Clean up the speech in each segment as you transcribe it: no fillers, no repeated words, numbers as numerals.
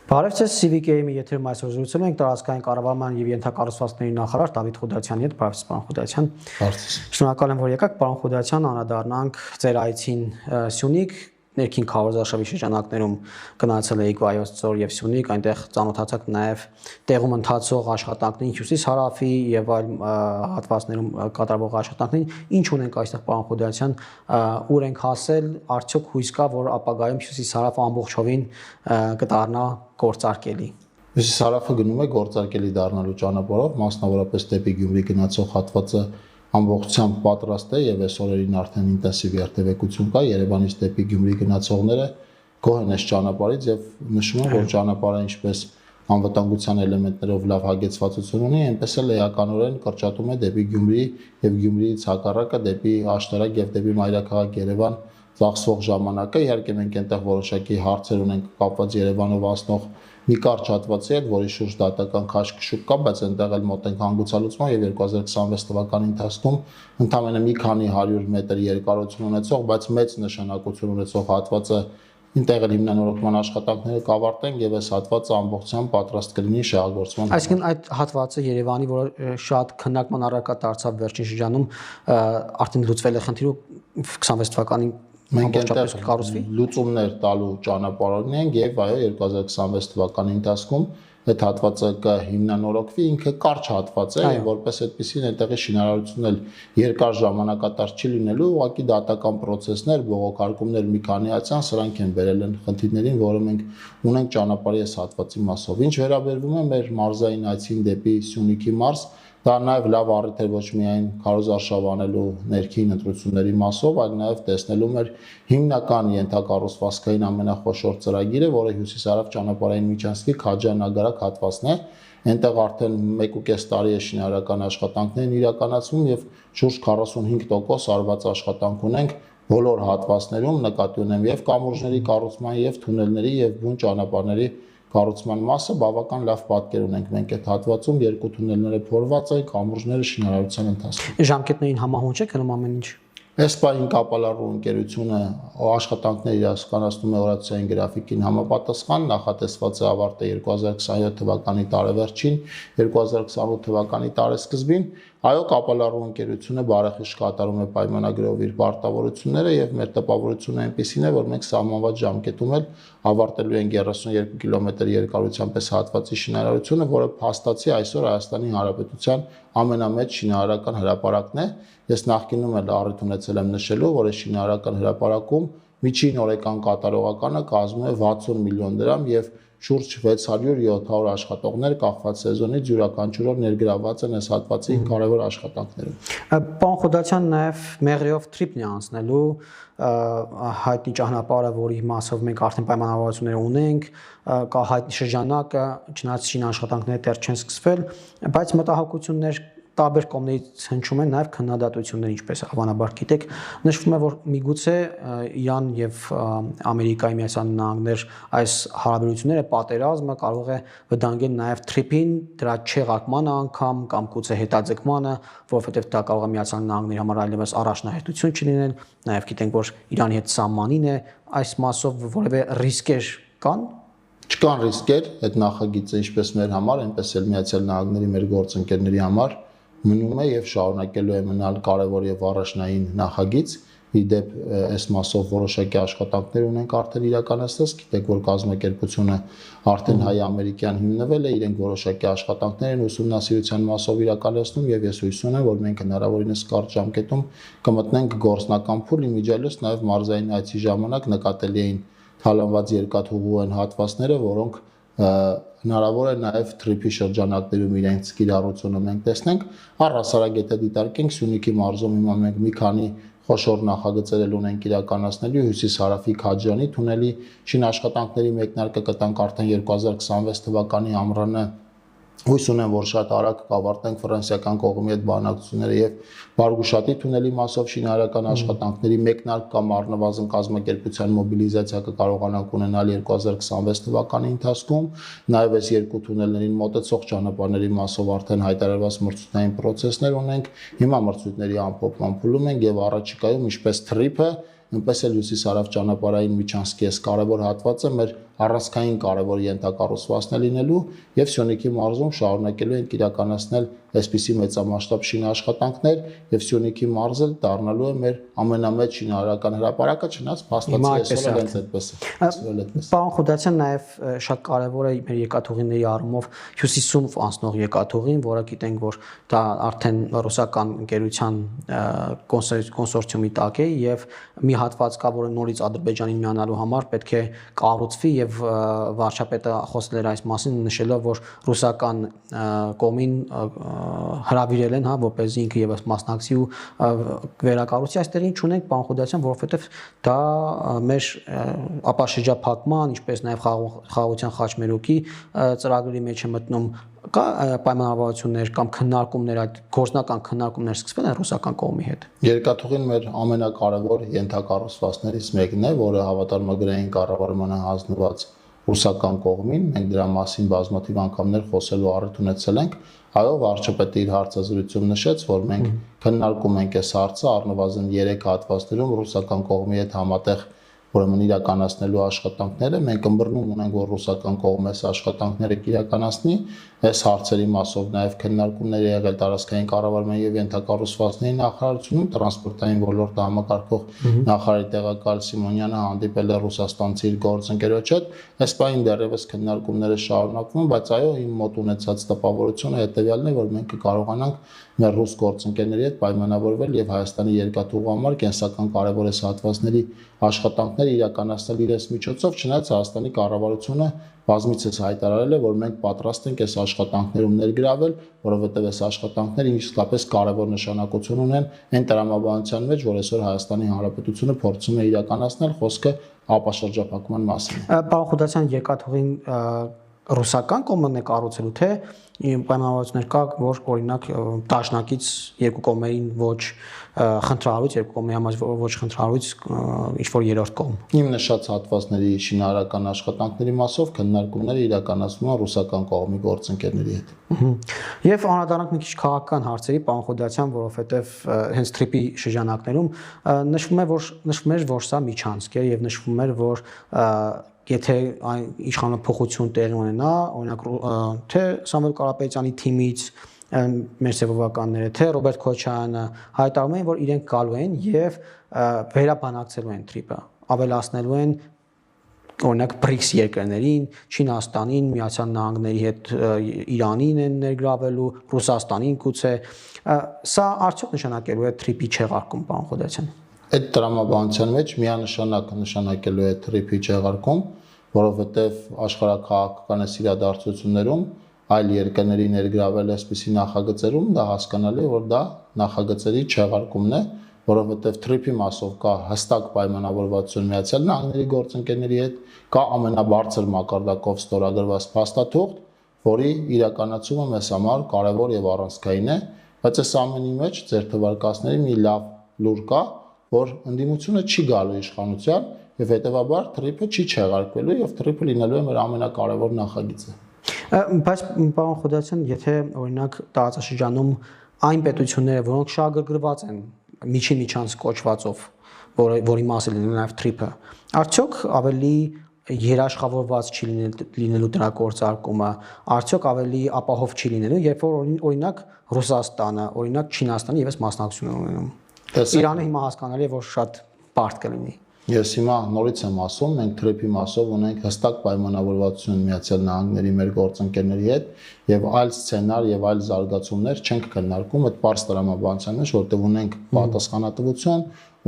Բարև ձեզ, CVK-ի եթերում այսօր զրուցում ենք տարածքային կառավարման եւ ենթակառուցվածքների նախարար Դավիթ Խուդացյանի հետ, բարև պարոն Խուդացյան։ Շնորհակալ եմ, որ եկաք, պարոն Խուդացյան, անդրադառնանք ձեր այցին Սյունիք, ներքին քարոզարշավի շրջանակներում գնացել եք Վայոց Ձոր եւ Սյունիք, այնտեղ ծանոթացաք նաեւ տեղում ընթացող աշխատանքներին, հյուսիս-հարավի եւ այլ հատվածներում կատարվող աշխատանքներին։ Ինչ ունենք այստեղ, պարոն Խուդացյան, ուր ենք հասել, արդյոք հույս կա, որ ապագայում հյուսիս-հարավը ամբողջովին կդառնա գործարկելի։ Հյուսիս-հարավը գնում է գործարկելի դառնալու ճանապարհով, մասնավորապես դեպի Գյումրի գնացող հատվածը ամբողջությամբ պատրաստ է եւ այս օրերին արդեն ինտենսիվ երթևեկություն կա Երևանից դեպի Գյումրի գնացողները գոհ են այս ճանապարհից եւ նշում են, որ ճանապարհը ինչպես անվտանգության էլեմենտներով լավ հագեցվածություն ունի, այնպես էլ էականորեն կրճատում է դեպի Գյումրի եւ Գյումրիից հակառակը դեպի Աշտարակ եւ դեպի մայրաքաղաք Երևան ծախսվող ժամանակը։ Իհարկե մենք այնտեղ որոշակի հարցեր ունենք կապված Երևանով անցնող մի կարճ հատվածի հետ, որի շուրջ դատական քաշքշուկ կա, բայց այնտեղ էլ մոտ ենք հանգուցալուծման եւ 2026 թվականի ընթացքում ընդամենը մի քանի 100 մետր երկարություն ունեցող, բայց մեծ նշանակություն ունեցող հատվածը այնտեղ էլ հիմնանորոգման աշխատանքները կավարտեն եւ այս հատվածը ամբողջությամբ պատրաստ կլինի շահագործման։ Այսինքն այդ հատվածը Երևանի, որ շատ քննարկման առարկա դարձավ վերջին շրջանում, արդեն լուծվել է խնդիրը 26 թվականին մենք այնտեղ լուծումներ տալու ճանապարհին ենք եւ այո 2026 թվականի ընթացքում այդ հատվածը կհիմնանորոգվի, ինքը կարճ հատված է եւ որպես այդպեսին այնտեղի շինարարությունն էլ երկար ժամանակատար չի լինելու, ուղղակի դատական process-ներ, բողոքարկումներ մի քանի հացան, սրանք են բերել են խնդիրներին, որը մենք ունենք ճանապարհի այս հատվածի մասով։ Ինչ վերաբերվում է մեր մարզային այցին դեպի Սյունիքի մարզ, դա նաև լավ առիթ է ոչ միայն քարոզարշավ անելու ներքին ընտրությունների մասով, այլ նաև տեսնելու մեր հիմնական ենթակառուցվածքային ամենախոշոր ծրագիրը, որը հյուսիս-հարավ ճանապարհային միջանցքի Քաջարնագարակ հատվածն է։ Այնտեղ արդեն 1.5 տարի է շինարարական աշխատանքներն իրականացվում եւ շուրջ 45% արված աշխատանք ունենք բոլոր հատվածներում, նկատի ունեմ եւ կամուրջների կառուցման եւ թունելների եւ բուն ճանապարհների կառուցման մասը բավական լավ պատկեր ունենք մենք այդ հատվածում, երկու թունելները փորված են, կամուրջները շինարարության ընթացքում։ Ժամկետներին համահունչ է գնում ամեն ինչ։ Այս պահին կապալառու ընկերությունը աշխատանքներ իրականացնում է օրացիային գրաֆիկին համապատասխան, նախատեսված է ավարտը 2027 թվականի տարեվերջին, 2028 թվականի տարեսկզբին։ Այո, կապալառու ընկերությունը բարեխիղճ կատարում է պայմանագրով իր պարտավորությունները եւ մեր տպավորությունը այնպեսին է, որ մենք սահմանված ժամկետում էլ ավարտելու ենք 32 կիլոմետր երկարությամբ այս հատվածի շինարարությունը, որը փաստացի այսօր Հայաստանի Հանրապետության ամենամեծ շինարարական հրապարակն է։ Ես նախկինում էլ առիթ ունեցել եմ նշելու, որ այս շինարարական հրապարակում միջին օրական կատարողականը կազմում է 60 միլիոն դրամ եւ շուրջ 600-700 աշխատողներ կախված սեզոնից յուրաքանչյուրով ներգրավված են այս հատվածի կարևոր աշխատանքներում։ Պարոն Խուդացյան, նաև Մեղրիով թրիփն է անցնելու հայտնի ճանապարհը, որի մասով մենք արդեն պայմանավորվածություններ ունենք, կա հայտնի շրջանակը, չնայած շինաշխատանքները դեռ չեն սկսվել, բայց մտահոգություններ տարբեր կողմերից հնչում են նաև քննադատություններ, ինչպես հավանաբար գիտեք, նշվում է, որ միգուցե Իրան եւ Ամերիկայի Միացյալ Նահանգներ այս հարաբերությունները պատերազմը կարող է վտանգել նաև թրիփին, դրա չեղարկմանը անգամ կամ գուցե հետաձգմանը, որովհետեւ դա կարող է Միացյալ Նահանգների համար այլևս առաջնահերթություն չլինել, նաև գիտենք, որ Իրանի հետ սահմանին է, այս մասով որևէ ռիսկեր կան։ Չկան ռիսկեր, այդ նախագիծը ինչպես մեր համար, այնպես էլ Միացյալ Նահանգների մեր գործընկերների համար մնում է եւ շարունակելու է մնալ կարևոր եւ առաջնային նախագիծ։ Իդեպ այս մասով որոշակի աշխատանքներ ունենք արդեն իրականացած, գիտեք, որ կազմակերպությունը արդեն հայ-ամերիկյան հիմնվել է, իրենք որոշակի աշխատանքներ են ուսումնասիրության մասով իրականացնում եւ ես հույս ունեմ, որ մենք հնարավորինս կարճ ժամկետում կմտնենք գործնական փուլ, իմիջիայլոց նաեւ մարզային այցի ժամանակ նկատելի էին թալանված երկաթուղու են հատվածները, որոնք հնարավոր է նաև թրիփի շրջանակներում իրենց կիրառությունը մենք տեսնենք, առհասարակ եթե դիտարկենք Սյունիքի մարզում հիմա մենք մի քանի խոշոր նախագծեր ունենք իրականացնելու հյուսիս-հարավի Քաջարանի թունելի շինաշխատանքների մեկնարկը կտանք արդեն 2026 թվականի ամռանը հույս ունեմ, որ շատ արագ կավարտենք ֆրանսիական կողմի հետ բանակցությունները եւ Բարգուշատի թունելի մասով շինարարական աշխատանքների մեկնարկ կամ առնվազն կազմակերպության մոբիլիզացիա կկարողանանք ունենալ 2026 թվականի ընթացքում, նաեւ այս երկու թունելներին մոտեցող ճանապարհների մասով արդեն հայտարարված մրցույթային process-ներ ունենք, հիմա մրցույթների ամփոփման փուլում ենք եւ առաջիկայում ինչպես թրիփը այնպես էլ հյուսիս-հարավ ճանապարհային միջանցքի այս կարևոր հատվածը մեր առանցքային կարևոր ենթակառուցվածքներ լինելու եւ Սյունիքի մարզում շարունակելու են իրականացնել այսպիսի մեծամասշտաբ շինաշխատանքներ եւ Սյունիքի մարզը դառնալու է մեր ամենամեծ շինարարական հրապարակը, չնայած փաստացի այսօր հենց այդպես է։ Պարոն Խուդասյան, նաև շատ կարևոր է մեր եկաթուղիների առումով հյուսիսում անցնող եկաթուղին, որը գիտենք, որ դա արդեն ռուսական ընկերության կոնսորցիումի տակ է եւ մի հատված կա, որը նորից Ադրբեջանին միանալու համար պետք է կառուցվի եւ վարչապետը խոսել էր այս մասին, նշելով, որ ռուսական կողմին հրավիրել են, հա, որպեսզի ինքը եւս մասնակցի ու վերակառուցի, այստեղ ինչ ունենք, պարոն Խուդասյան, որովհետեւ դա մեր ապաշրջափակման, ինչպես նաև խաղաղության խաչմերուկի ծրագրի մեջ է մտնում, կա պայմանավորվածություններ կամ քննարկումներ, այդ գործնական քննարկումներ սկսվել են ռուսական կողմի հետ։ Երկաթուղին մեր ամենակարևոր ենթակառուցվածքներից մեկն է, որը հավատարմագրային կառավարմանը հանձնված ռուսական կողմին, մենք դրա մասին բազմաթիվ անգամներ խոսելու առիթ ունեցել ենք, այո, վարչապետը իր հարցազրույցում նշեց, որ մենք քննարկում ենք այս հարցը առնվազն 3 հատվածներում ռուսական կողմի հետ համատեղ ուրեմն իրականացնելու աշխատանքները, մենք ըմբռնում ունենք, որ ռուսական կողմը այս աշխատանքները կիրականացնի, այս հարցերի մասով նաև քննարկումներ եղել տարածքային կառավարման եւ ենթակառուցվածքների նախարարությունում, տրանսպորտային ոլորտը համակարգող նախարարի տեղակալ Սիմոնյանը հանդիպել է ռուսաստանցի իր գործընկերոջ հետ, այս պահին դեռևս քննարկումները շարունակվում են, բայց այո, իմ մոտ ունեցած տպավորությունը հետեւյալն է, որ մենք կկարողանանք մեր ռուս գործընկերների հետ պայմանավորվել եւ Հայաստանի երկաթուղու համար կենսական կարևոր այս հատվածների աշխատանքներ իրականացնել իրենց միջոցով, չնայած Հայաստանի կառավարությունը բազմիցս հայտարարել է, որ մենք պատրաստ ենք այս աշխատանքներում ներգրավել, որովհետեւ այս աշխատանքները իսկապես կարևոր նշանակություն ունեն այն տրամաբանության մեջ, որ այսօր Հայաստանի Հանրապետությունը փորձում է իրականացնել, խոսքը ապաշրջափակման մասին է։ Պարոն Խուդասյան, երկաթուղին ռուսական կողմն է կառուցելու, թե պայմանավորվածություններ կա, որ օրինակ դաշնակից երկու կողմերին ոչ խնդրալուց, երկու կողմերի համար ոչ խնդրալուց ինչ որ երրորդ կողմ։ Իմ նշած հատվածների շինարարական աշխատանքների մասով քննարկումները իրականացվում են ռուսական կողմի գործընկերների հետ։ Եվ անդրադառնանք մի քիչ քաղաքական հարցերի, պարոն Խուդասյան, որովհետև հենց տրիպի շրջանակներում նշվում էր, որ սա միջանցք է եւ նշվում էր, որ եթե իշխանափոխություն տեղի ունենա, օրինակ թե Սամվել Կարապետյանի թիմից մեր սեփականները, թե Ռոբերտ Քոչարյանը հայտարարում են, որ իրենք գալու են եւ վերաբանակցելու են տրիպը, ավելացնելու են օրինակ BRICS երկրներին, Չինաստանին, Միացյալ Նահանգների հետ Իրանին են ներգրավելու, Ռուսաստանին գուցե, սա արդյոք նշանակելու է տրիպի չեղարկում, պարոն Խուդասյան։ Այդ տրամաբանության մեջ միանշանակ նշանակելու է տրիպի չեղարկում, որովհետև աշխարհակաղակական այս իրադարձություններում այլ երկրների ներգրավել այսպիսի նախագծերում դա հասկանալի է, որ դա նախագծերի չեղարկումն է, որովհետև տրիպի մասով կա հստակ պայմանավորվածություն Միացյալ Նահանգների գործընկերների հետ, կա ամենաբարձր մակարդակով ստորագրված փաստաթուղթ, որի իրականացումը մեզ համար կարևոր եւ առանցքային է, բայց այս ամենի մեջ ձեր թվարկածների մի լավ լուր կա, որ ընդդիմությունը չի գալու իշխանության եւ հետեւաբար տրիպը չի չեղարկվելու եւ տրիպը լինելու է մեր ամենակարևոր նախագիծը։ Բայց պարոն Խուդասյան, եթե օրինակ տարածաշրջանում այն պետությունները, որոնք շահագրգռված են միջին միջանց կոչվածով, որի մասին լինելու նաեւ տրիպը, արդյոք ավելի երաշխավորված չի լինելու դրա գործարկումը, արդյոք ավելի ապահով չի լինելու, երբ որ օրինակ Ռուսաստանը, օրինակ Չինաստանը եւս մասնակցություն ունենում։ Իրանը հիմա հասկանալի է, որ շատ բարդ կլինի։ Ես հիմա նորից եմ ասում, մենք տրիպի մասով ունենք հստակ պայմանավորվածություն Միացյալ Նահանգների մեր գործընկերների հետ եւ այլ սցենար եւ այլ զարգացումներ չենք քննարկում այդ պարզ տրամաբանության մեջ, որտեղ ունենք պատասխանատվություն,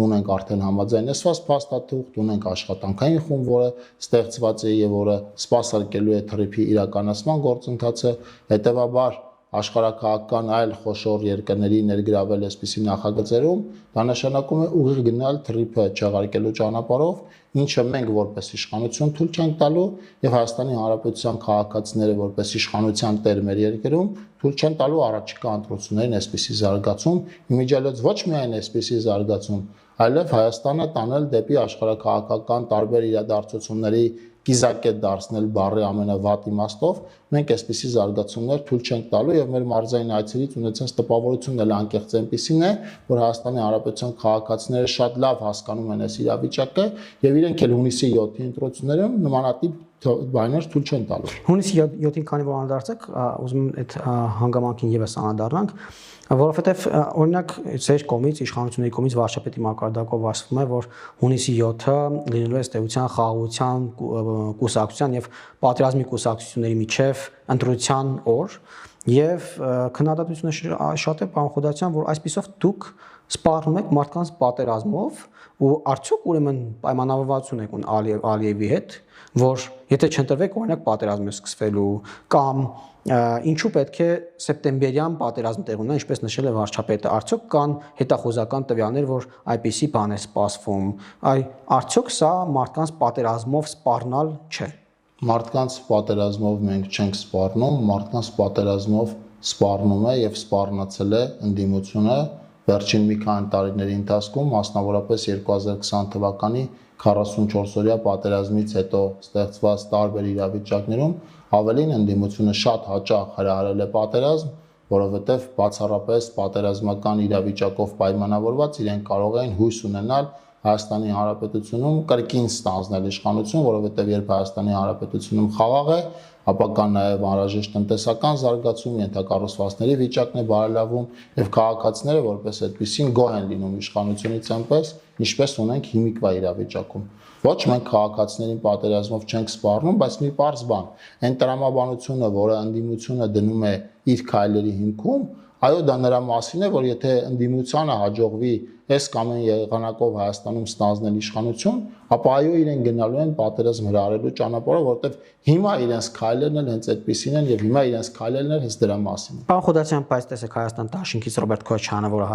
ունենք արդեն համաձայնեցված փաստաթուղթ, ունենք աշխատանքային խումբ, որը ստեղծված է եւ որը սպասարկելու է տրիպի իրականացման գործընթացը, հետեւաբար աշխարհակաղակական այլ խոշոր երկրների ներգրավել այսպիսի նախագծերում, դա նշանակում է ուղիղ գնալ տրիպը չեղարկելու ճանապարհով, ինչը մենք որպես իշխանություն թույլ չենք տալու եւ Հայաստանի Հանրապետության քաղաքացիները որպես իշխանության տեր մեր երկրում թույլ չեն տալու առաջիկա ընտրություններին այսպիսի զարգացում, իմիջիալոց ոչ միայն այսպիսի զարգացում, այլև Հայաստանը տանել դեպի աշխարհակաղակական տարբեր իրադարձությունների կիզակետ դարձնել բառի ամենավատ իմաստով, մենք այսպիսի զարգացումներ թույլ չենք տալու եւ մեր մարզային այցերից ունեցած տպավորությունն էլ անկեղծ այնպիսին է, որ Հայաստանի Հանրապետության քաղաքացիները շատ լավ հասկանում են այս իրավիճակը եւ իրենք էլ հունիսի 7-ի ընտրություններում նմանատիպ բայներ թույլ չեն տալու։ Հունիսի 7-ին քանի որ անդրադարձեք, ուզում եմ այդ հանգամանքին եւս անդրադառնանք, որովհետեւ օրինակ ձեր կողմից իշխանությունների կողմից վարչապետի մակարդակով ասվում է, որ հունիսի 7-ը լինելու է ըստ էության խաղաղության, կուսակցության եւ պատերազմի կուսակցությունների միջև ընտրության օր եւ քննադատությունը շատ է պարոն Խոդարյան, որ այսպիսով դուք սպառնում եք մարդկանց պատերազմով ու արդյոք ուրեմն պայմանավորվածություն եք Ալիևի հետ, որ եթե չընտրվեք օրինակ պատերազմը սկսվելու կամ ինչու պետք է սեպտեմբերյան պատերազմ տեղ ունենա, ինչպես նշել է վարչապետը, արդյոք կան հետախուզական տվյալներ, որ այդպիսի բան է սպասվում, արդյոք սա մարդկանց պատերազմով սպառնալ չէ։ Մարդկանց պատերազմով մենք չենք սպառնում, մարդկանց պատերազմով սպառնում է եւ սպառնացել է ընդդիմությունը վերջին մի քանի տարիների ընթացքում, մասնավորապես 2020 թվականի 44-օրյա պատերազմից հետո ստեղծված տարբեր իրավիճակներում ավելին ընդդիմությունը շատ հաճախ հրահրել է պատերազմ, որովհետև բացառապես պատերազմական իրավիճակով պայմանավորված իրենք կարող էին հույս ունենալ Հայաստանի Հանրապետությունում կրկին ստանձնել իշխանություն, որովհետև երբ Հայաստանի Հանրապետությունում խաղաղ է, ապա կա նաև անհրաժեշտ տնտեսական զարգացում, ենթակառուցվածքների վիճակն է բարելավում եւ քաղաքացիները որպես այդպեսին գոհ են լինում իշխանությունից այնպես, ինչպես ունենք հիմիկվա իրավիճակում։ Ոչ մենք քաղաքացիներին պատերազմով չենք սպառնում, բայց մի պարզ բան, այն տրամաբանությունը, որը ընդդիմությունը դնում է իր քայլերի հիմքում, այո, դա նրա մասին է, որ եթե ընդդիմությանը հաջողվի այս կամ այն եղանակով Հայաստանում ստանձնել իշխանություն, ապա այո, իրեն գնալու են պատերազմ հրահրելու ճանապարհով, որովհետև հիմա իրենց քայլերն էլ հենց այդպեսին են եւ հիմա իրենց քայլերն էլ հենց դրա մասին են։ Պարոն Խոդարյան, բայց տեսեք Հայաստան դաշինքից Ռոբերտ Քոչարյանը, որը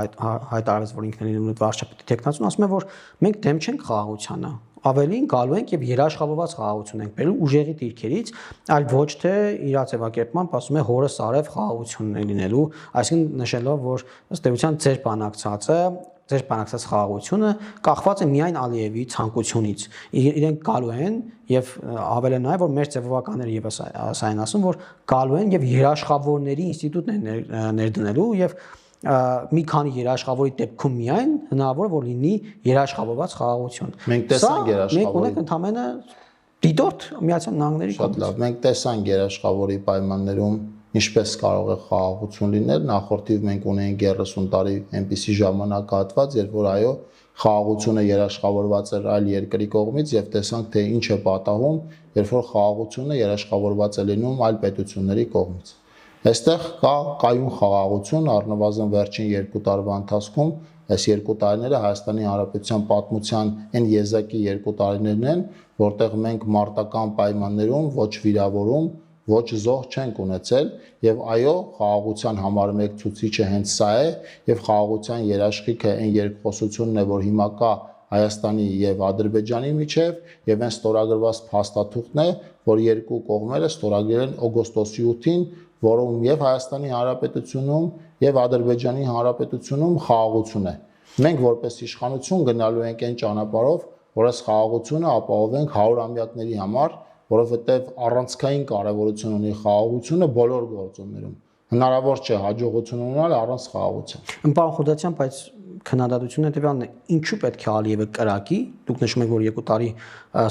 հայտարարեց, որ ինքն է լինում վարչապետի տեխնացուն, ասում է, որ մենք դեմ չենք խաղաղությանը, ավելին գալու ենք եւ երաշխավորված խաղաղություն ենք բերելու ուժեղի դիրքերից, այլ ոչ թե իրացեվակերպմամբ ասում է հորը սարև խաղաղությունն է լինելու, այսինքն նշելով, որ ըստ էության ձեր բանակցած խաղաղությունը կախված է միայն Ալիևի ցանկությունից։ Իրենք գալու են եւ ավել է նաեւ, որ մեր ձևավորականները եւս սա են ասում, որ գալու են եւ երաշխավորների ինստիտուտն են ներդնելու եւ մի քանի երաշխավորի դեպքում միայն հնարավոր է որ լինի երաշխավորված խաղաղություն։ Մենք տեսանք երաշխավորի։ Մենք ունենք ընդհանրապես դիտորդ Միացյալ Նահանգների կողմից։ Շատ լավ, մենք տեսանք երաշխավորի պայմաններում ինչպես կարող է խաղաղություն լինել, նախորդիվ մենք ունենք 30 տարի այնպիսի ժամանակահատված, երբ որ այո, խաղաղությունը երաշխավորված էր այլ երկրի կողմից եւ տեսանք թե ինչ է պատահում, երբ որ խաղաղությունը երաշխավորված է լինում այլ պետությունների կողմից։ Այստեղ կա կայուն խաղաղություն, առնվազն վերջին 2 տարվա ընթացքում, այս 2 տարիները Հայաստանի Հանրապետության պատմության այն եզակի 2 տարիներն են, որտեղ մենք մարտական պայմաններում ոչ վիրավորում, ոչ զոհ չենք ունեցել եւ այո, խաղաղության համար մեկ ցուցիչը հենց սա է եւ խաղաղության երաշխիքը այն երկխոսությունն է, որ հիմա կա Հայաստանի եւ Ադրբեջանի միջև եւ այն ստորագրված փաստաթուղթն է, որ երկու կողմերը ստորագրել են օգոստոսի 8-ին, որում եւ Հայաստանի Հանրապետությունում եւ Ադրբեջանի Հանրապետությունում խաղաղություն է։ Մենք որպես իշխանություն գնալու ենք այն ճանապարհով, որ այս խաղաղությունը ապահովենք 100-ամյակների համար, որովհետեւ առանցքային կարեւորություն ունի խաղաղությունը բոլոր գործոններում։ Հնարավոր չէ հաջողություն ունենալ առանց խաղաղության։ Պարոն Խոդարյան, բայց քննադատությունը հետեւյալն է, ինչու պետք է Ալիևը կրակի, դուք նշում եք, որ 2 տարի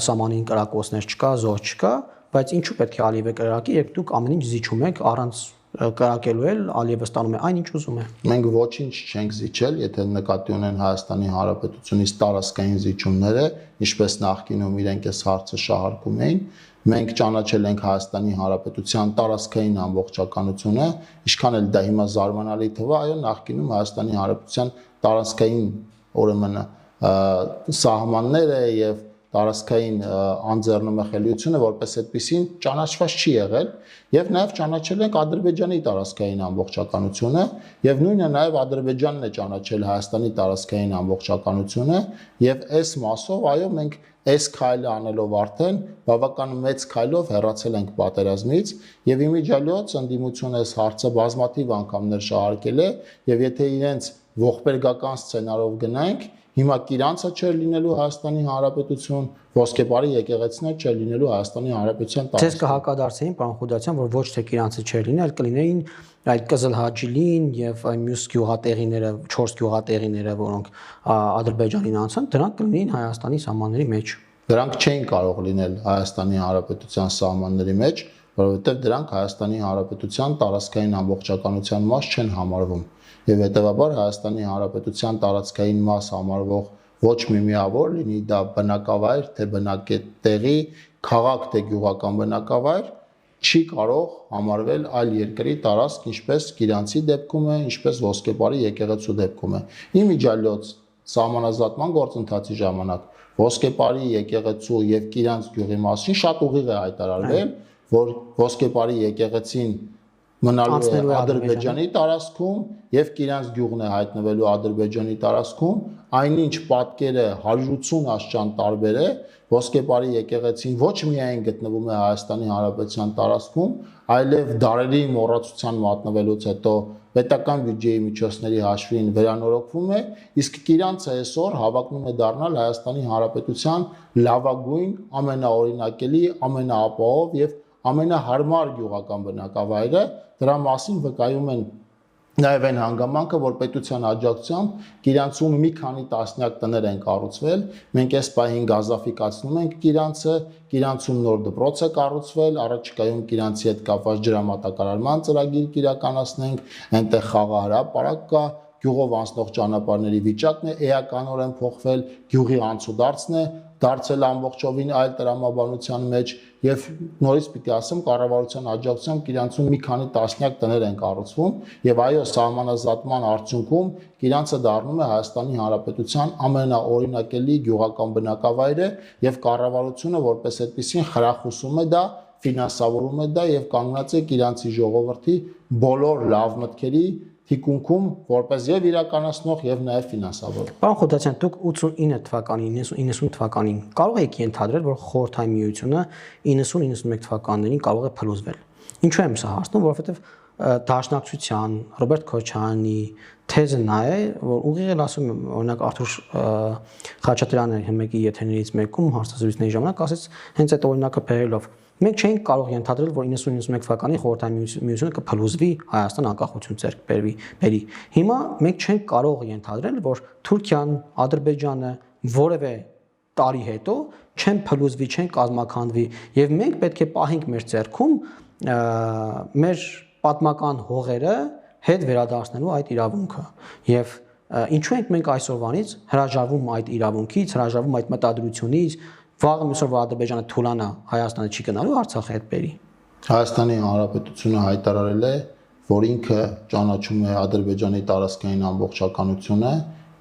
սահմանին կրակոցներ չկա, զոհ չկա, բայց ինչու պետք է Ալիևը կրակի, երբ դուք ամեն ինչ զիջում եք առանց կրակելու էլ Ալիևը ստանում է այն ինչ ուզում է։ Մենք ոչինչ չենք զիջել, եթե նկատի ունեն Հայաստանի Հանրապետությունից տարածքային զիջումները, ինչպես նախկինում իրենք այս հարցը շահարկում էին, մենք ճանաչել ենք Հայաստանի Հանրապետության տարածքային ամբողջականությունը, ինչքան էլ դա հիմա զարմանալի թվա, այո, նախկինում Հայաստանի Հանրապետության տարածքային ուրեմն սահմանները եւ տարածքային անձեռնմխելիությունը որպես այդպեսին ճանաչված չի եղել եւ նաեւ ճանաչել ենք Ադրբեջանի տարածքային ամբողջականությունը եւ նույնը նաեւ Ադրբեջանն է ճանաչել Հայաստանի տարածքային ամբողջականությունը եւ այս մասով այո մենք այս քայլը անելով արդեն բավական մեծ քայլով հեռացել ենք պատերազմից եւ իմիջիալոց ընդդիմությունը այս հարցը բազմաթիվ անգամներ շահարկել է եւ եթե իրենց ողբերգական սցենարով գնանք հիմա Կիրանցը չէր լինելու Հայաստանի Հանրապետություն, Ոսկեպարի եկեղեցիներ չէր լինելու Հայաստանի Հանրապետության տարածքում։ Ձեզ կհակադարձեին, պարոն Խոդարյան, որ ոչ թե Կիրանցը չէր լինի, այլ կլինեին այդ Կզլհաջիլին եւ այն մյուս գյուղատեղիները, 4 գյուղատեղիները, որոնք Ադրբեջանին անցան, դրանք կլինեին Հայաստանի սահմանների մեջ։ Դրանք չէին կարող լինել Հայաստանի Հանրապետության սահմանների մեջ, որովհետև դրանք Հայաստանի Հանրապետության տարածքային ամբողջականության մաս չեն համարվում։ Եվ հետևաբար Հայաստանի Հանրապետության տարածքային մաս համարվող ոչ մի միավոր, լինի դա բնակավայր, թե բնակետեղի, քաղաք, թե գյուղական բնակավայր, չի կարող համարվել այլ երկրի տարածք, ինչպես Գիրանցի դեպքում է, ինչպես Ոսկեպարի եկեղեցու դեպքում է։ Իմիջիալոց սահմանազատման գործընթացի ժամանակ Ոսկեպարի եկեղեցու եւ Գիրանց գյուղի մասին շատ ուղիղ է հայտարարվել, որ Ոսկեպարի եկեղեցին մնալու է Ադրբեջանի տարածքում եւ Գիրանց գյուղն է հայտնվելու Ադրբեջանի տարածքում, այնինչ պատկերը 180 աշճան տարբեր է, Ոսկեպարի եկեղեցին ոչ միայն գտնվում է Հայաստանի Հանրապետության տարածքում, այլև դարերի մոռացության մատնվելուց հետո պետական բյուջեի միջոցների հաշվին վերանորոգվում է, իսկ Գիրանցը այսօր հավակնում է դառնալ Հայաստանի Հանրապետության լավագույն, ամենաօրինակելի, ամենաապահով եւ ամենահարմար գյուղական բնակավայրը, դրա մասին վկայում են նաև այն հանգամանքը, որ պետության աջակցությամբ Գիրանցում մի քանի տասնյակ տներ են կառուցվել, մենք այս պահին գազաֆիկացնում ենք Գիրանցը, Գիրանցում նոր դպրոց է կառուցվել, առաջիկայում Գիրանցի հետ կապված ջրամատակարարման ծրագիր կիրականացնենք, այնտեղ խաղահրապարակ կա, գյուղով անցնող ճանապարհների վիճակն է էականորեն փոխվել, գյուղի անցուդարձն է դարձել ամբողջովին այլ տրամաբանության մեջ եւ նորից պիտի ասեմ կառավարության աջակցությամբ Գիրանցում մի քանի տասնյակ տներ են կառուցվում եւ այո սահմանազատման արդյունքում Գիրանցը դառնում է Հայաստանի Հանրապետության ամենաօրինակելի գյուղական բնակավայրը եւ կառավարությունը որպես այդպեսին խրախուսում է դա, ֆինանսավորում է դա եւ կանգնած է Գիրանցի ժողովրդի բոլոր լավ մտքերի թիկունքում որպես եւ իրականացնող եւ նաեւ ֆինանսավոր։ Պարոն Խոդացյան, դուք 89 թվականին, 90 թվականին կարող եք ենթադրել, որ Խորհրդային Միությունը 90-91 թվականներին կարող է փլուզվել։ Ինչու եմ սա հարցնում, որովհետեւ Դաշնակցության Ռոբերտ Քոչարյանի թեզը նա է, որ ուղիղ էլ ասում եմ, օրինակ Արթուր Խաչատրյանը մեկի եթերներից մեկում հարցազրույցների ժամանակ ասեց հենց այդ օրինակը բերելով մենք չէինք կարող ենթադրել, որ 90-91 թվականի Խորհրդային Միությունը կփլուզվի, Հայաստան անկախություն ձեռք բերի։ Հիմա մենք չենք կարող ենթադրել, որ Թուրքիան, Ադրբեջանը որևէ տարի հետո չեն փլուզվի, չեն կազմաքանդվի, եւ մենք պետք է պահենք մեր ձեռքում մեր պատմական հողերը հետ վերադարձնելու այդ իրավունքը։ Եվ ինչու ենք մենք այսօրվանից հրաժարվում այդ իրավունքից, հրաժարվում այդ մտադրությունից, վաղը մյուսօր որ Ադրբեջանը թուլանա, Հայաստանը չի գնալու Արցախի հետ բերի։ Հայաստանի Հանրապետությունը հայտարարել է, որ ինքը ճանաչում է Ադրբեջանի տարածքային ամբողջականությունը,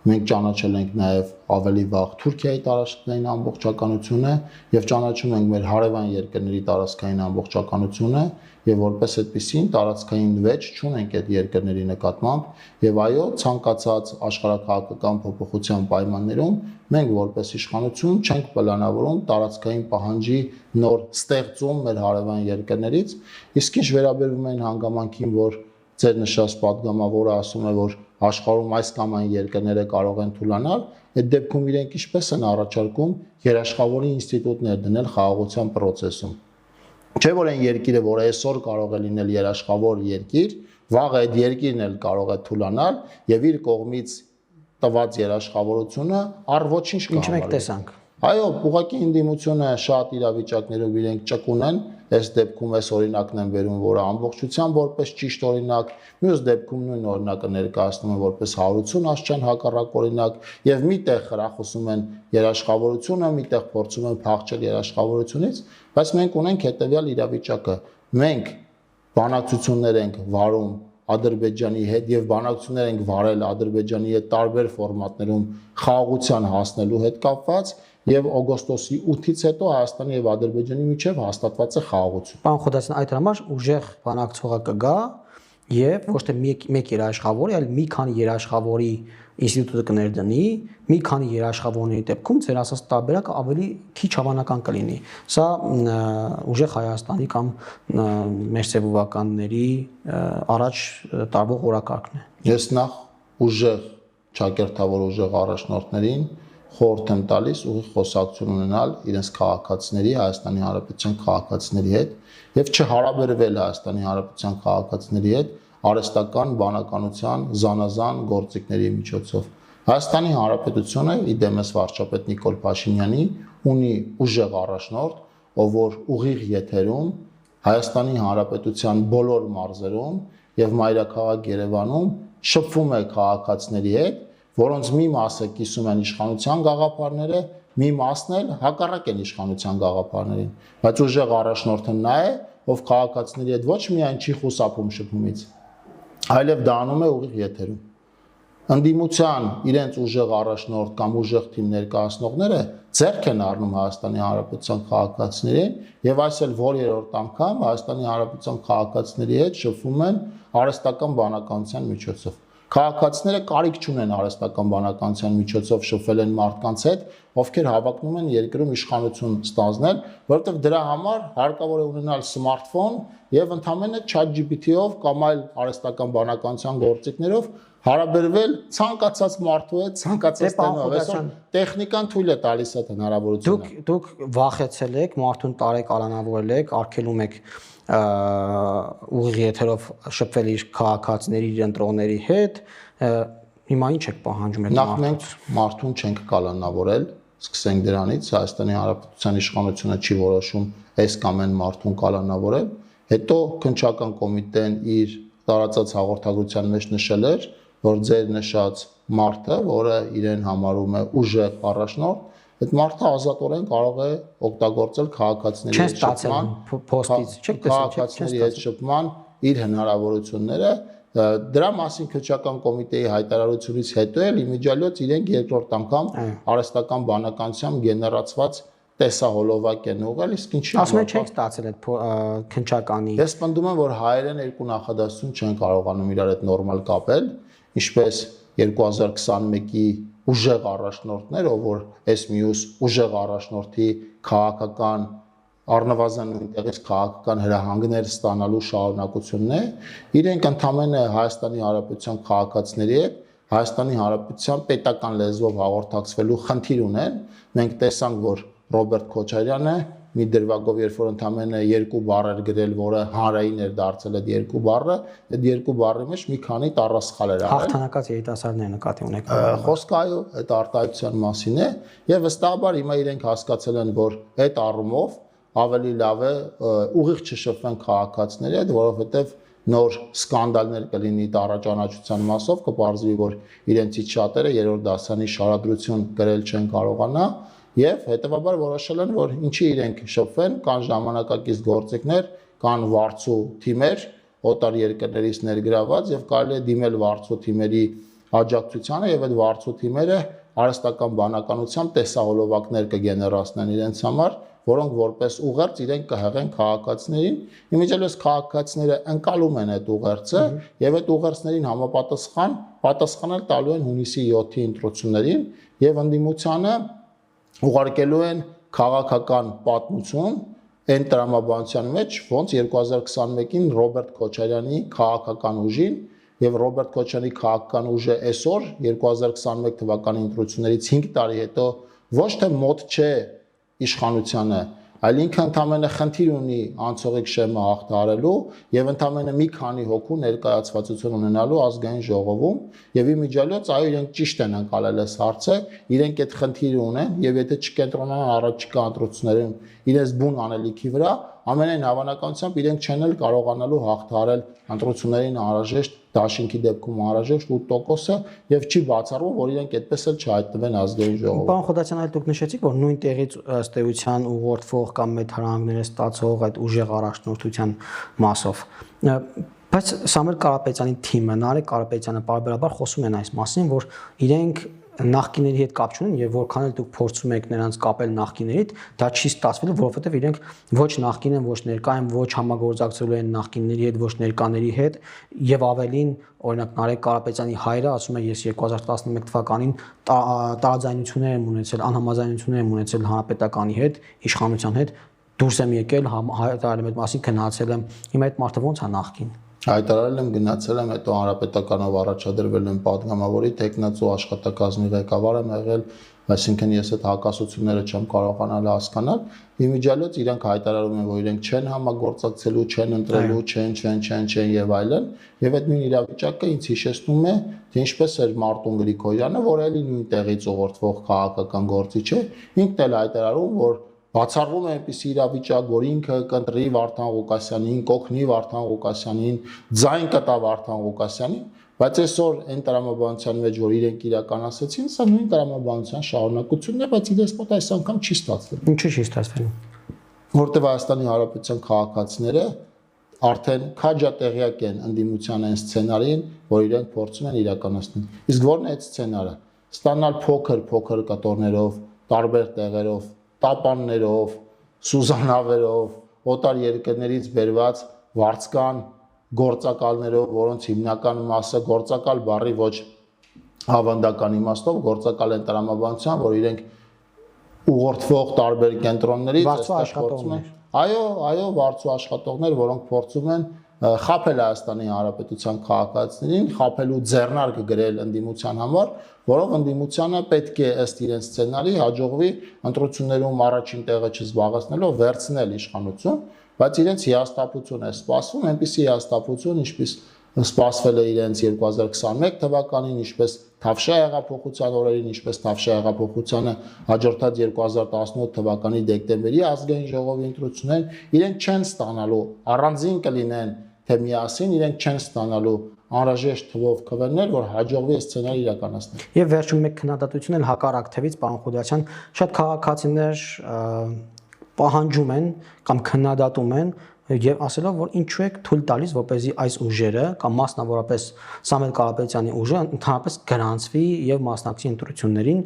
մենք ճանաչել ենք նաև ավելի վաղ Թուրքիայի տարածքային ամբողջականությունը եւ ճանաչում ենք մեր հարևան երկրների տարածքային ամբողջականությունը եւ որպես այդպեսին տարածքային վեճ չունենք այդ երկրների նկատմամբ եւ այո ցանկացած աշխարհակահաղական փոփոխության պայմաններում մենք որպես իշխանություն չենք պլանավորում տարածքային պահանջի նոր ստեղծում մեր հարևան երկրներից իսկ ինչ վերաբերում են հանգամանքին որ ձեր նշած падգամավորը ասում է որ աշխարհում այս կամ այն երկրները կարող են թուլանալ, այդ դեպքում իրենք ինչպես են առաջարկում երաշխավորի ինստիտուտներ դնել խաղաղության process-ում։ Չէ՞ որ այն երկիրը, որ այսօր կարող է լինել երաշխավոր երկիր, վաղ այդ երկիրն էլ կարող է թուլանալ եւ իր կողմից տված երաշխավորությունը առ ոչինչ կհամարվի։ Ինչ մենք տեսանք։ Այո, ուղղակի ընդդիմությունը շատ իրավիճակներով իրենք ճկուն են, այս դեպքում այս օրինակն են վերում, որը ամբողջությամբ որպես ճիշտ օրինակ, մյուս դեպքում նույն օրինակը ներկայացնում են որպես հարություն աշճան հակառակ օրինակ, եւ միտեղ խրախուսում են երաշխավորությունը, միտեղ փորձում են փախչել երաշխավորությունից, բայց մենք ունենք հետեւյալ իրավիճակը. մենք բանակցություններ ենք վարում Ադրբեջանի հետ եւ բանակցություններ ենք վարել Ադրբեջանի հետ տարբեր ֆորմատներում խաղաղության հասնելու հետ կապված եւ օգոստոսի 8-ից հետո Հայաստանի եւ Ադրբեջանի միջեւ հաստատված է խաղաղություն։ Պարոն Խոդասյան, այդ համար ուժեղ բանակցողը կգա եւ ոչ թե մեկ երաշխավորի, այլ մի քանի երաշխավորի ինստիտուտը կներդնի, մի քանի երաշխավորների դեպքում ձեր ասած տարբերակը ավելի քիչ հավանական կլինի։ Սա ուժեղ Հայաստանի կամ մեր սեփականների առաջ տարվող օրակարգն է։ Ես նախ ուժեղ ճակերտավոր ուժեղ առաջնորդներին խորհուրդ եմ տալիս ուղիղ խոսակցություն ունենալ իրենց քաղաքացիների Հայաստանի Հանրապետության քաղաքացիների հետ եւ չհարաբերվել Հայաստանի Հանրապետության քաղաքացիների հետ արհեստական բանականության զանազան գործիքների միջոցով։ Հայաստանի Հանրապետությունը իդեմս վարչապետ Նիկոլ Փաշինյանի ունի ուժեղ առաջնորդ, ով որ ուղիղ եթերում Հայաստանի Հանրապետության բոլոր մարզերում եւ մայրաքաղաք Երևանում շփվում է քաղաքացիների հետ, որոնց մի մասը կիսում են իշխանության գաղափարները, մի մասն էլ հակառակ են իշխանության գաղափարներին, բայց ուժեղ առաջնորդը նա է, ով քաղաքացիների հետ ոչ միայն չի խուսափում շփումից, այլև դա անում է ուղիղ եթերում։ Ընդդիմության իրենց ուժեղ առաջնորդ կամ ուժեղ թիմ ներկայացնողները ձեռք են առնում Հայաստանի Հանրապետության քաղաքացիներին եւ այս էլ որ երրորդ անգամ Հայաստանի Հանրապետության քաղաքացիների հետ շփվում են արհեստական բանականության միջոցով։ Քաղաքացիները կարիք չունեն արհեստական բանականության միջոցով շփվել են մարդկանց հետ, ովքեր հավակնում են երկրում իշխանություն ստանձնել, որովհետև դրա համար հարկավոր է ունենալ սմարթֆոն եւ ընդհանրապես ChatGPT-ով կամ այլ արհեստական բանականության գործիքներով հարաբերվել ցանկացած մարդու հետ, ցանկացած տեմով, այսօր տեխնիկան թույլ է տալիս այդ հնարավորությունը։ Դուք վախեցել եք, մարդուն տարեք կալանավորել եք, արգելում եք ուղիղ եթերով շփվել իր քաղաքացիների, իր ընտրողների հետ, հիմա ինչ եք պահանջում այդ Նախ մենք մարդուն չենք կալանավորել, սկսենք դրանից, Հայաստանի Հանրապետության իշխանությունը չի որոշում այս կամ այն մարդուն կալանավորել, հետո քննչական կոմիտեն իր տարածած հաղորդագրության մեջ նշել էր, որ ձեր նշած մարդը, որը իրեն համարում է ուժեղ առաջնորդ, այդ մարդը ազատորեն կարող է օգտագործել քաղաքացիների հետ շփման իր հնարավորությունները, դրա մասին քննչական կոմիտեի հայտարարությունից հետո էլ իմիջիալոց իրենք երկրորդ անգամ արհեստական բանականությամբ գեներացված տեսահոլովակ են ուղղել, իսկ ինչի ասում եք չեք ստացել այդ քննչականի։ Ես պնդում եմ, որ հայերեն երկու նախադասություն չեն կարողանում իրար հետ նորմալ կապել, ինչպես 2021-ի ուժեղ առաջնորդներ, ով որ այս մյուս ուժեղ առաջնորդի քաղաքական առնվազն նույնտեղից քաղաքական հրահանգներ ստանալու շարունակությունն է, իրենք ընդամենը Հայաստանի Հանրապետության քաղաքացիների հետ Հայաստանի Հանրապետության պետական լեզվով հաղորդակցվելու խնդիր ունեն։ Մենք տեսանք, որ Ռոբերտ Քոչարյանը մի դրվագով երբ որ ընդամենը երկու բառ էր գրել, որը հանրային էր դարձել այդ երկու բառը, այդ երկու բառի մեջ մի քանի տառասխալ էր արել։ Հաղթանակած երիտասարդներ նկատի ունեք։ Խոսքը այո, այդ արտահայտության մասին է, եւ վստահաբար հիմա իրենք հասկացել են, որ այդ առումով ավելի լավ է ուղիղ չշփվեն քաղաքացիների հետ, որովհետեւ նոր սկանդալներ կլինի տարաճանաչության մասով, կպարզվի, որ իրենցից շատերը երրորդ դասանի շարադրություն գրել չեն կարողանա եւ հետեւաբար որոշել են, որ ինչի իրենք շփվեն, կան ժամանակակից գործիքներ, կան վարձու թիմեր, օտար երկրներից ներգրաված եւ կարելի է դիմել վարձու թիմերի աջակցությանը եւ այդ վարձու թիմերը արհեստական բանականությամբ տեսահոլովակներ կգեներացնեն իրենց համար, որոնք որպես ուղերձ իրենք կհղեն քաղաքացիներին, իմիջիալոց քաղաքացիները ընկալում են այդ ուղերձը եւ այդ ուղերձներին համապատասխան պատասխանել տալու են հունիսի 7-ի ընտրություններին եւ ընդդիմությանը ուղարկելու են քաղաքական պատմություն այն տրամաբանության մեջ, ոնց 2021-ին Ռոբերտ Քոչարյանի քաղաքական ուժին եւ Ռոբերտ Քոչարյանի քաղաքական ուժը այսօր 2021 թվականի ընտրություններից 5 տարի հետո ոչ թե մոտ չէ իշխանությանը, այլ ինքը ընդամենը խնդիր ունի անցողիկ շեմը հաղթահարելու եւ ընդամենը մի քանի հոգու ներկայացվածություն ունենալու ազգային ժողովում եւ իմիջիալոց այո իրենք ճիշտ են անցալել այս հարցը, իրենք այդ խնդիրը ունեն եւ եթե չկենտրոնանան առաջիկա ընտրություններում իրենց բուն անելիքի վրա, ամենայն հավանականությամբ իրենք չեն էլ կարողանալու հաղթահարել ընտրություններին անհրաժեշտ դաշինքի դեպքում անհրաժեշտ 8%-ը եւ չի բացառվում, որ իրենք այդպես էլ չհայտնվեն ազգային ժողովում։ Պարոն Խոդասյան, այլ դուք նշեցիք, որ նույն տեղից ըստ էության ուղղորդվող կամ մեծ հարանգները ստացող այդ ուժեղ առաջնորդության մասով։ Բայց Սամվել Կարապետյանի թիմը, Նարեկ Կարապետյանը բարբերաբար խոսում են այս մասին, որ իրենք նախկիների հետ կապ չունեն եւ որքան էլ դուք փորձում եք նրանց կապել նախկիներից, դա չի ստացվելու, որովհետեւ իրենք ոչ նախկին են, ոչ ներկա են, ոչ համագործակցելու են նախկինների հետ, ոչ ներկաների հետ եւ ավելին, օրինակ Նարեկ Կարապետյանի հայրը ասում է, ես 2011 թվականին տարաձայնություններ եմ ունեցել, անհամաձայնություններ եմ ունեցել հանրապետականի հետ, իշխանության հետ, դուրս եմ եկել, հայտարարել եմ այդ մասին, գնացել եմ, հիմա այդ մարդը ո՞նց է նախկին։ Հայտարարել եմ, գնացել եմ, հետո հանրապետականով առաջադրվել եմ պատգամավորի տեխնացու աշխատակազմի ղեկավար եմ եղել, Այսինքն ես այդ հակասությունները չեմ կարողանալ հասկանալ, իմիջիալոց իրենք հայտարարում են, որ իրենք չեն համագործակցելու, չեն ընտրելու, չեն եւ այլն, եւ այդ նույն իրավիճակը ինձ հիշեցնում է, թե ինչպես էր Մարտուն Գրիգորյանը, որ էլի նույն տեղից ուղղորդվող քաղաքական գործիչ է, ինքն էլ հայտարարում, որ բացառվում է այնպիսի իրավիճակ, որ ինքը կընտրի Վարդան Ղուկասյանին, կօգնի Վարդան Ղուկասյանին, ձայն կտա Վարդան Ղուկասյանին, բայց այսօր այն տրամաբանության մեջ, որ իրենք իրականացրեցին, սա նույն տրամաբանության շարունակությունն է, բայց իրենց մոտ այս անգամ չի ստացվել։ Ինչու՞ չի ստացվել։ Որտեղ Հայաստանի Հանրապետության քաղաքացիները արդեն քաջատեղյակ են ընդդիմության այն սցենարին, որ իրենք փորձում են իրականացնել։ Իսկ ո՞րն է այդ սցենարը։ Ստանալ փոքր կտորներով, տարբեր տեղերով, տապաններով, սուզանավերով, օտար երկրներից բերված վարձկան գործակալներով, որոնց հիմնական մասը գործակալ բառի ոչ ավանդական իմաստով գործակալ են տրամաբանության, որ իրենք ուղղորդվող տարբեր կենտրոններից վարձու աշխատողներ։ Այո, վարձու աշխատողներ, որոնք փորձում են խաբել Հայաստանի Հանրապետության քաղաքացիներին, խաբելու ձեռնարկ գրել ընդդիմության համար, որով ընդդիմությանը պետք է ըստ իրենց սցենարի հաջողվի ընտրություններում առաջին տեղը չզբաղեցնելով վերցնել իշխանություն, բայց իրենց հիասթափություն է սպասվում, այնպիսի հիասթափություն, ինչպես սպասվել է իրենց 2021 թվականին, ինչպես Թավշյա հեղափոխության օրերին, ինչպես Թավշյա հեղափոխությանը հաջորդած 2018 թվականի դեկտեմբերի ազգային ժողովի ընտրություններին, իրենք չեն ստանալու, առանձին կլինեն, թե միասին իրենք չեն ստանալու անհրաժեշտ թվով քվեներ, որ հաջողվի այս սցենարը իրականացնել։ Եվ վերջում մեկ քննադատություն էլ հակառակ թևից, պարոն Խուդասյան, շատ քաղաքացիներ պահանջում են կամ քննադատում են եւ ասելով, որ ինչու եք թույլ տալիս, որպեսզի այս ուժերը կամ մասնավորապես Սամվել Կարապետյանի ուժը ընդհանրապես գրանցվի եւ մասնակցի ընտրություններին,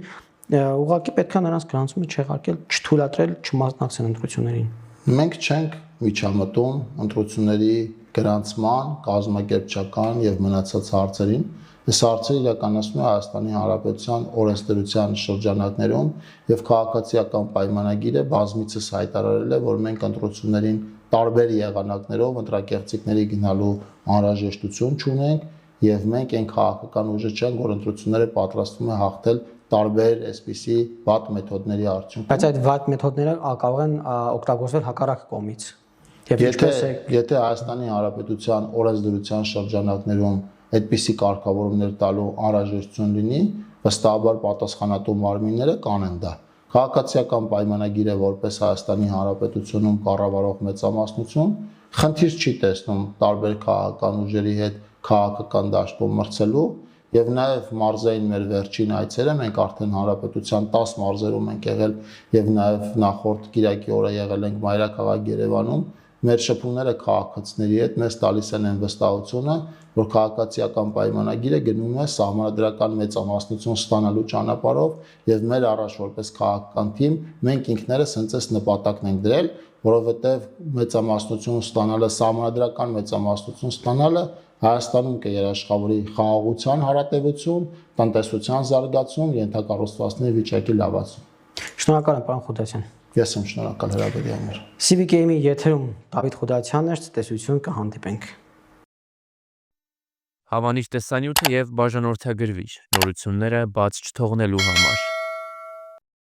ուղղակի պետք է նրանց գրանցումը չեղարկել, չթույլատրել չմասնակցեն ընտրություններին։ Մենք չենք միջամտում ընտրությունների գրանցման, կազմակերպչական եւ մնացած հարցերին։ Այս հարցերը իրականացնում է Հայաստանի Հանրապետության օրենսդրության շրջանակներում եւ քաղաքացիական պայմանագիրը բազմիցս հայտարարել է, որ մենք ընտրություններին տարբեր եղանակներով ընտրակեղծիքների գնալու անհրաժեշտություն չունենք եւ մենք այն քաղաքական ուժը չենք, որ ընտրությունները պատրաստվում է հաղթել տարբեր այսպիսի վատ մեթոդների արդյունքում։ Բայց այդ վատ մեթոդները կարող են օգտագործվել հակառակ կողմից։ Եթե Հայաստանի Հանրապետության օրենսդրության շրջանակներում այդպիսի կարգավորումներ տալու անհրաժեշտություն լինի, վստահաբար պատասխանատու մարմինները կանեն դա։ Քաղաքացիական պայմանագիրը որպես Հայաստանի Հանրապետությունում կառավարող մեծամասնություն խնդիր չի տեսնում տարբեր քաղաքական ուժերի հետ քաղաքական դաշտում մրցելու եւ նաեւ մարզային մեր վերջին այցերը մենք արդեն Հանրապետության 10 մարզերում ենք եղել եւ նաեւ նախորդ Կիրակի օրը եղել ենք Մայրաքաղաք Երևանում մեր շփումները քաղաքացիների հետ մեզ տալիս են այն վստահությունը, որ քաղաքացիական պայմանագիրը գնում է սահմանադրական մեծամասնություն ստանալու ճանապարհով եւ մեր առաջ որպես քաղաքական թիմ մենք ինքներս հենց այս նպատակն ենք դրել, որովհետեւ մեծամասնություն ստանալը, սահմանադրական մեծամասնություն ստանալը Հայաստանում կերաշխավորի խաղաղության հարատևություն, տնտեսության զարգացում, ենթակառուցվածքների վիճակի լավացում։ Շնորհակալ եմ, պարոն Խուդասյան։ Ես եմ շնորհակալ հրավերի համար։ CVK-ի եթերում Դավիթ Խուդասյանն էր, ցտեսություն, կհանդիպենք։ Հավանիր տեսանյութը եւ բաժանորդագրվիր նորությունները բաց չթողնելու համար։